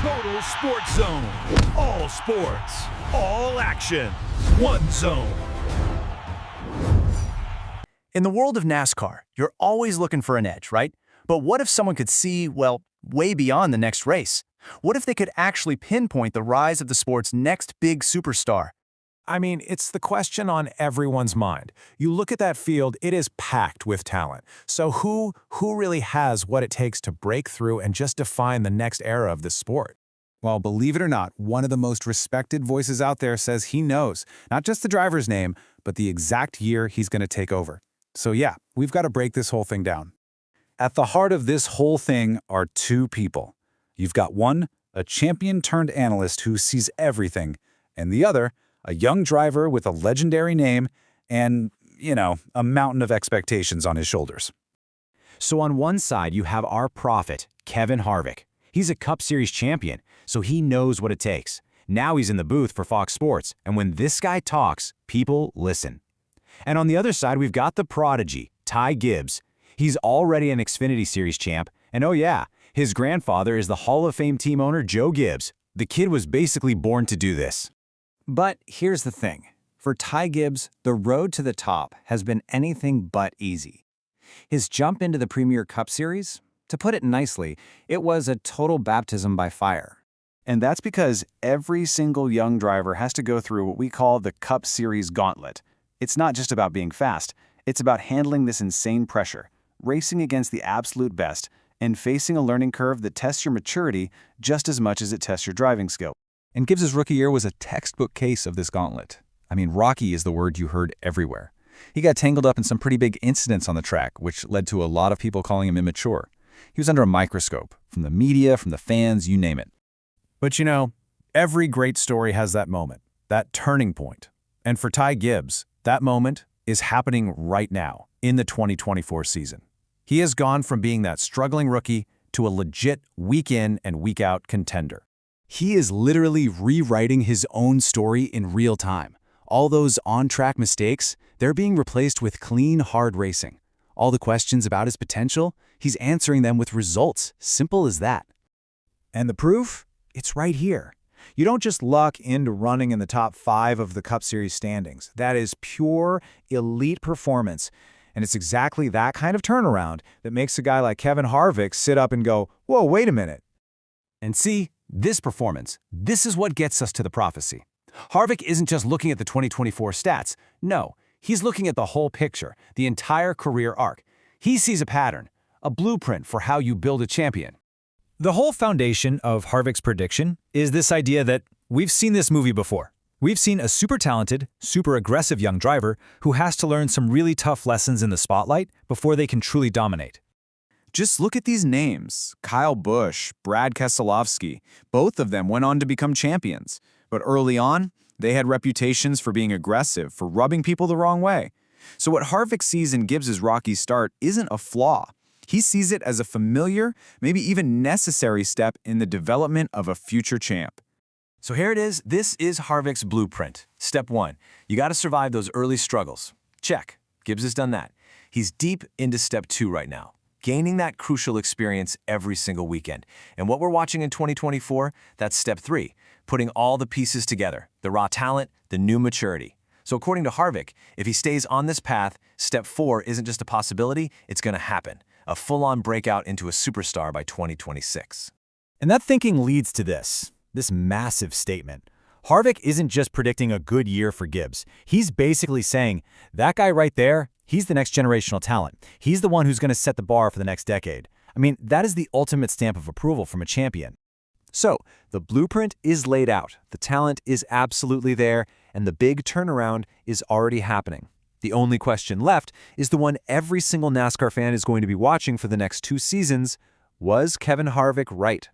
Total Sports Zone. All sports, all action, one zone. In the world of NASCAR, you're always looking for an edge, right? But what if someone could see, well, way beyond the next race? What if they could actually pinpoint the rise of the sport's next big superstar? I mean, it's the question on everyone's mind. You look at that field, it is packed with talent. So who really has what it takes to break through and just define the next era of this sport? Well, believe it or not, one of the most respected voices out there says he knows, not just the driver's name, but the exact year he's going to take over. So yeah, we've got to break this whole thing down. At the heart of this whole thing are two people. You've got one, a champion-turned-analyst who sees everything, and the other, a young driver with a legendary name and, a mountain of expectations on his shoulders. So on one side, you have our prophet, Kevin Harvick. He's a Cup Series champion, so he knows what it takes. Now he's in the booth for Fox Sports, and when this guy talks, people listen. And on the other side, we've got the prodigy, Ty Gibbs. He's already an Xfinity Series champ, and oh yeah, his grandfather is the Hall of Fame team owner Joe Gibbs. The kid was basically born to do this. But here's the thing. For Ty Gibbs, the road to the top has been anything but easy. His jump into the Premier Cup Series, to put it nicely, it was a total baptism by fire. And that's because every single young driver has to go through what we call the Cup Series gauntlet. It's not just about being fast, it's about handling this insane pressure, racing against the absolute best, and facing a learning curve that tests your maturity just as much as it tests your driving skill. And Gibbs' rookie year was a textbook case of this gauntlet. I mean, rocky is the word you heard everywhere. He got tangled up in some pretty big incidents on the track, which led to a lot of people calling him immature. He was under a microscope, from the media, from the fans, you name it. But every great story has that moment, that turning point. And for Ty Gibbs, that moment is happening right now, in the 2024 season. He has gone from being that struggling rookie to a legit week-in and week-out contender. He is literally rewriting his own story in real time. All those on-track mistakes, they're being replaced with clean, hard racing. All the questions about his potential, he's answering them with results. Simple as that. And the proof? It's right here. You don't just luck into running in the top 5 of the Cup Series standings. That is pure, elite performance. And it's exactly that kind of turnaround that makes a guy like Kevin Harvick sit up and go, whoa, wait a minute. And see, this performance, this is what gets us to the prophecy. Harvick isn't just looking at the 2024 stats. No, he's looking at the whole picture, the entire career arc. He sees a pattern, a blueprint for how you build a champion. The whole foundation of Harvick's prediction is this idea that we've seen this movie before. We've seen a super talented, super aggressive young driver who has to learn some really tough lessons in the spotlight before they can truly dominate. Just look at these names. Kyle Busch, Brad Keselowski. Both of them went on to become champions. But early on, they had reputations for being aggressive, for rubbing people the wrong way. So what Harvick sees in Gibbs' rocky start isn't a flaw. He sees it as a familiar, maybe even necessary step in the development of a future champ. So here it is. This is Harvick's blueprint. Step 1, you got to survive those early struggles. Check. Gibbs has done that. He's deep into step 2 right now, gaining that crucial experience every single weekend. And what we're watching in 2024, that's step 3, putting all the pieces together, the raw talent, the new maturity. So according to Harvick, if he stays on this path, step 4 isn't just a possibility, it's going to happen. A full-on breakout into a superstar by 2026. And that thinking leads to this massive statement. Harvick isn't just predicting a good year for Gibbs. He's basically saying, that guy right there, he's the next generational talent. He's the one who's going to set the bar for the next decade. I mean, that is the ultimate stamp of approval from a champion. So, the blueprint is laid out, the talent is absolutely there, and the big turnaround is already happening. The only question left is the one every single NASCAR fan is going to be watching for the next 2 seasons. Was Kevin Harvick right?